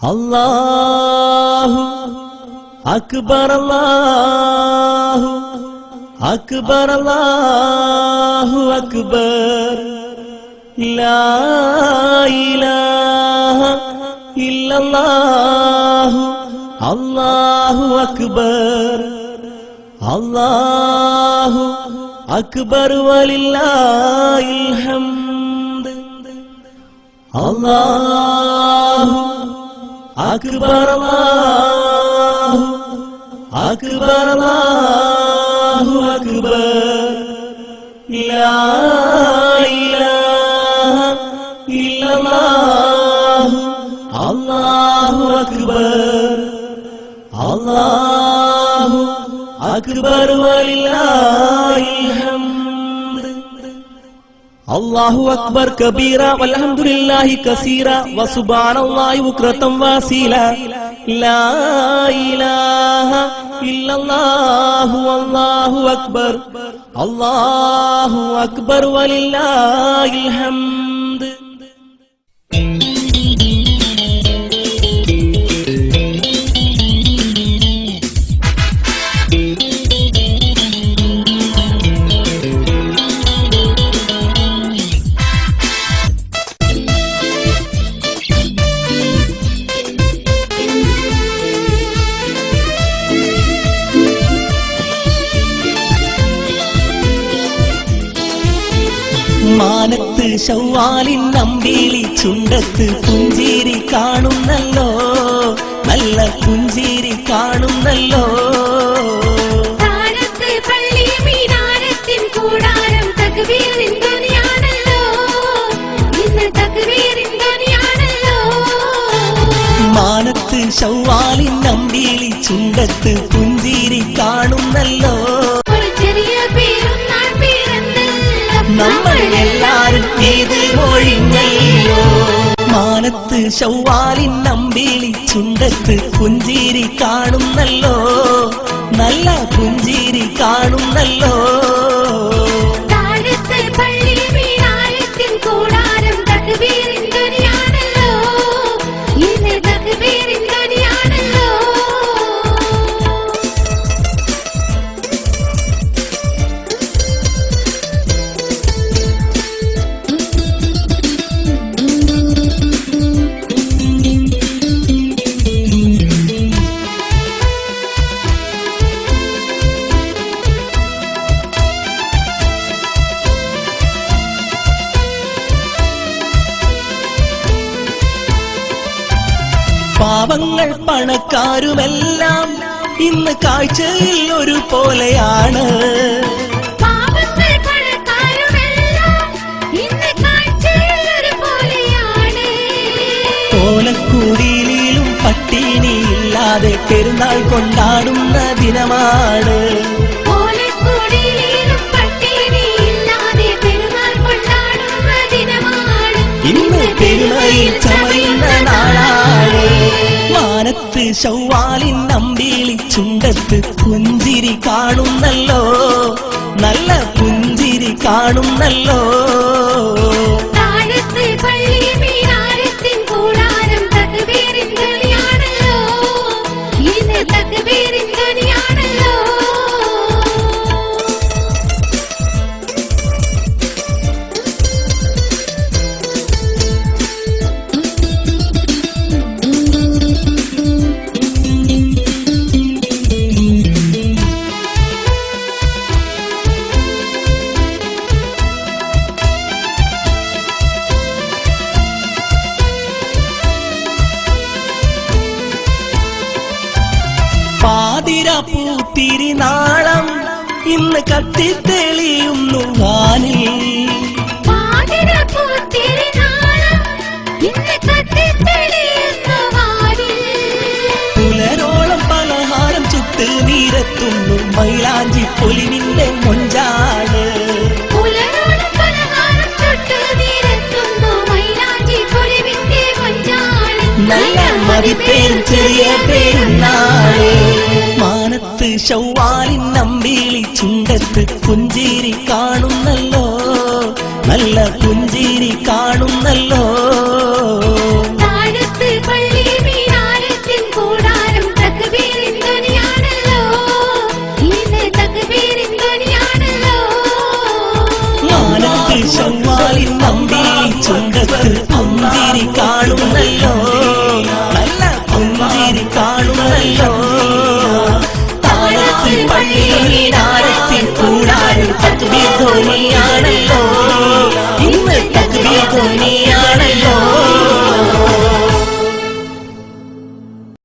അല്ലാഹു അക്ബർ അല്ലാഹു അക്ബർ അല്ലാഹു അക്ബർ ലാ ഇലാഹ ഇല്ലല്ലാഹു അല്ലാഹു അക്ബർ അല്ലാഹു അക്ബർ വലില്ലാഹിൽ ഹംദ് അല്ലാഹു അക്ബർ അല്ലാഹു അക്ബർ അല്ലാഹു അക്ബർ ലാ ഇലാഹ ഇല്ലല്ലാഹു അല്ലാഹു അക്ബർ അല്ലാഹു അക്ബർ വലില്ലാഹിൽ ഹംദ് അല്ലാഹു അക്ബർ കബീറ വൽഹംദുലില്ലാഹി കസീറ വസുബ്ഹാനല്ലാഹി ബുക്റതൻ വസീല ലാ ഇലാഹ ഇല്ലല്ലാഹു അല്ലാഹു അക്ബർ അല്ലാഹു അക്ബർ വലില്ലാഹിൽ ഹംദ് മാനത്ത് ശൗവാലിൻ അമ്പിളി ചുണ്ടത്ത് പുഞ്ചിരി കാണുന്നല്ലോ നല്ല പുഞ്ചിരി കാണുന്നല്ലോ താരത്ത് പള്ളി മീനാരത്തിൻ കൂടാരം തക്ബീറിൻ ധ്വനിയാണല്ലോ ഇന്ന് തക്ബീറിൻ ധ്വനിയാണല്ലോ മാനത്ത് ശൗവാലിൻ അമ്പിളി ചുണ്ടത്ത് പുഞ്ചിരി കാണുന്നല്ലോ നമ്മൾ എല്ലാരും ഏത് ഒഴിഞ്ഞല്ലോ മാനത്ത് ശൗവാലിൻ അമ്പിളി ചുണ്ടത്ത് പുഞ്ചിരി കാണുന്നല്ലോ നല്ല പുഞ്ചിരി കാണുന്നല്ലോ താഴത്ത് പള്ളി മീനാരത്തിൻ കൂടാരം തക്ബീറിൻ ധ്വനിയാണല്ലോ ഇന്ന് തക്ബീറിൻ ധ്വനിയാണല്ലോ പാവങ്ങൾ പണക്കാരുമെല്ലാം ഇന്ന് കാഴ്ചയിൽ ഒരു പോലെയാണ് പാവങ്ങൾ പണക്കാരുമെല്ലാം ഇന്ന് കാഴ്ചയിൽ ഒരു പോലെയാണ് ഓലക്കൂടിയിലും പട്ടിണിയില്ലാതെ പെരുന്നാൾ കൊണ്ടാടുന്ന ദിനമാണ് ഓലക്കൂടിയിലും പട്ടിണിയില്ലാതെ പെരുന്നാൾ കൊണ്ടാടുന്ന ദിനമാണ് ഇന്ന് പെരുമയിൽ ചമയുന്ന നാളാണ് മാനത്ത് ശൗവാലിൻ അമ്പിളി ചുണ്ടത്ത് പുഞ്ചിരി കാണുന്നല്ലോ നല്ല പുഞ്ചിരി കാണുന്നല്ലോ താഴത്ത് പള്ളി മീനാരത്തിൻ കൂടാരം തക്ബീറിൻ ധ്വനിയാണല്ലോ ഇന്ന് തക്ബീറിൻ ധ്വനിയാണല്ലോ പാതിര പൂത്തിരി നാളം ഇന്ന് കത്തിത്തെളിയുന്നു വാനിൽ പാതിര പൂത്തിരി നാളം ഇന്ന് കത്തിത്തെളിയുന്നു വാനിൽ പുലരോളം പലഹാരം ചുട്ട് നീരത്തുന്നു മൈലാഞ്ചി പൊലിവിന്റെ മൊഞ്ചാണ് പുലരോളം പലഹാരം ചുട്ട് നീരത്തുന്നു മൈലാഞ്ചി പൊലിവിന്റെ മൊഞ്ചാണ് നല്ല മതിപ്പേരും ചെറിയ പെരുന്നാള് മാനത്ത് ശൗവാലിൻ അമ്പിളി ചുണ്ടത്ത് പുഞ്ചിരി കാണുന്നല്ലോ നല്ല പുഞ്ചിരി കാണുന്നല്ലോ